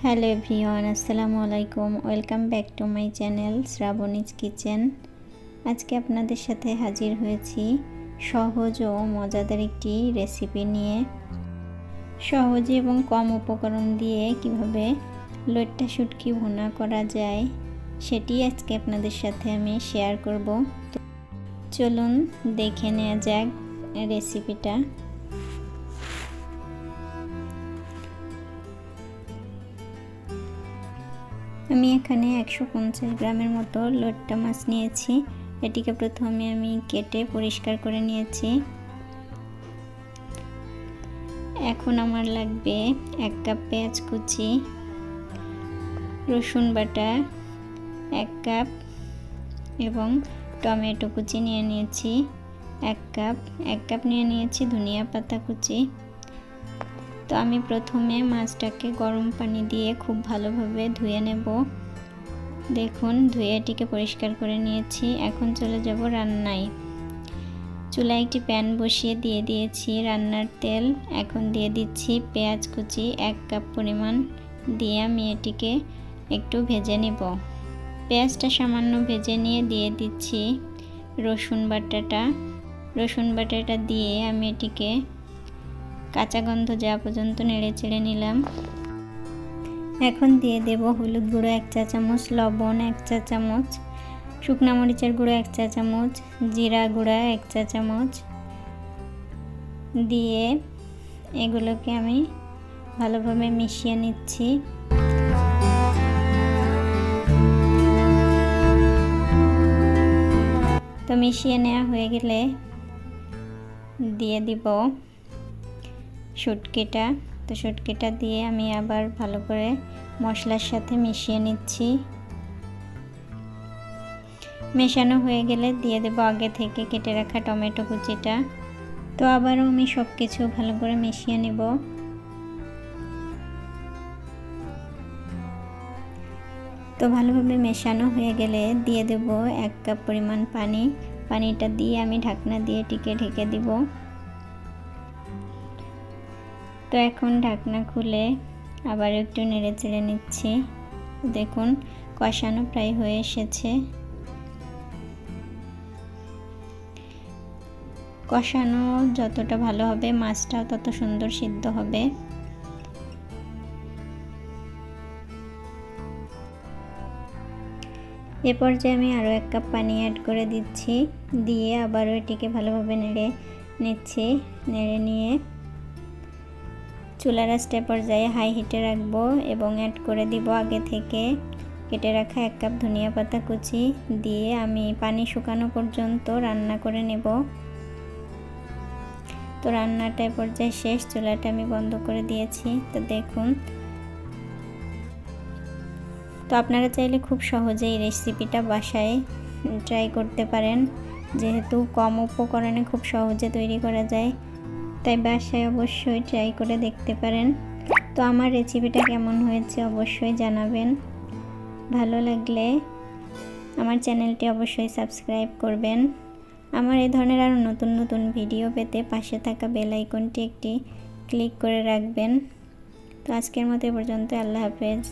Hello everyone, আসসালামু আলাইকুম। Welcome back to my channel Shrabani's kitchen. আজকে আপনাদের সাথে হাজির হয়েছি সহজ ও মজাদার একটি রেসিপি নিয়ে। সহজে এবং কম উপকরণ দিয়ে কিভাবে লইট্টা শুটকি ভুনা করা যায় সেটি আজকে আপনাদের সাথে আমি শেয়ার করব। চলুন দেখে নেওয়া যাক রেসিপিটা। আমি এখানে 150 গ্রামের মতো লইট্টা মাছ নিয়েছি। এটিকে প্রথমে আমি কেটে পরিষ্কার করে নিয়েছি। এখন আমার লাগবে 1 কাপ পেঁয়াজ কুচি, রসুন বাটা 1 কাপ এবং টমেটো কুচি নিয়ে নিয়েছি 1 কাপ নিয়ে নিয়েছি ধনিয়া পাতা কুচি। তো আমি প্রথমে মাছটাকে গরম পানি দিয়ে খুব ভালোভাবে ধুয়ে নেব। দেখুন ধুয়ে এটিকে পরিষ্কার করে নিয়েছি। এখন চলে যাব রান্নায়। চুলায় একটি প্যান বসিয়ে দিয়ে দিয়েছি রান্নার তেল। এখন দিয়ে দিচ্ছি পেঁয়াজ কুচি 1 কাপ পরিমাণ দিয়ে আমি এটিকে একটু ভেজে নেব। পেঁয়াজটা সামান্য ভেজে নিয়ে দিয়ে দিচ্ছি রসুন বাটাটা দিয়ে আমি এটিকে কাঁচা গন্ধ যাওয়া পর্যন্ত নেড়ে চেড়ে নিলাম। এখন দিয়ে দেব হলুদ গুঁড়ো 1 চা চামচ, লবণ 1 চা চামচ, শুকনা মরিচের গুঁড়ো 1 চা চামচ, জিরা গুঁড়া 1 চা চামচ দিয়ে এগুলোকে আমি ভালোভাবে মিশিয়ে নিচ্ছি। তো মিশিয়ে নেওয়া হয়ে গেলে দিয়ে দিব শুটকিটা। তো শুটকিটা দিয়ে আমি আবার ভালো করে মশলার সাথে মিশিয়ে নিচ্ছি। মেশানো হয়ে গেলে দিয়ে দেব আগে থেকে কেটে রাখা টমেটো কুচিটা। তো আবারও আমি সব কিছু ভালো করে মিশিয়ে নেব। তো ভালোভাবে মেশানো হয়ে গেলে দিয়ে দেব 1 কাপ পরিমাণ পানি। পানিটা দিয়ে আমি ঢাকনা দিয়ে ঢেকে দিব। তো এখন ঢাকনা খুলে আবার একটু নেড়ে চেড়ে নিচ্ছি। দেখুন কষানো প্রায় হয়ে এসেছে। কষানো যতটা ভালো হবে মাছটাও তত সুন্দর সিদ্ধ হবে। এ পর্যায়ে আমি আরও 1 কাপ পানি অ্যাড করে দিচ্ছি। দিয়ে আবারও এটিকে ভালোভাবে নেড়ে নিচ্ছি। নেড়ে নিয়ে চুলার আঁচটা পর্যায়ে হাই হিটে রাখবো এবং অ্যাড করে দিব আগে থেকে কেটে রাখা 1 কাপ ধনিয়া পাতা কুচি দিয়ে আমি পানি শুকানো পর্যন্ত রান্না করে নেব। তো রান্নাটা পর্যায়ে শেষ, চুলাটা আমি বন্ধ করে দিয়েছি। তো দেখুন, তো আপনারা চাইলে খুব সহজেই রেসিপিটা বাসায় ট্রাই করতে পারেন। যেহেতু কম উপকরণে খুব সহজে তৈরি করা যায়, তাই বাসায় অবশ্যই ট্রাই করে দেখতে পারেন। তো আমার রেসিপিটা কেমন হয়েছে অবশ্যই জানাবেন। ভালো লাগলে আমার চ্যানেলটি অবশ্যই সাবস্ক্রাইব করবেন। আমার এই ধরনের আরও নতুন নতুন ভিডিও পেতে পাশে থাকা বেল আইকনটি একটি ক্লিক করে রাখবেন। তো আজকের মতো এ পর্যন্ত। আল্লাহ হাফেজ।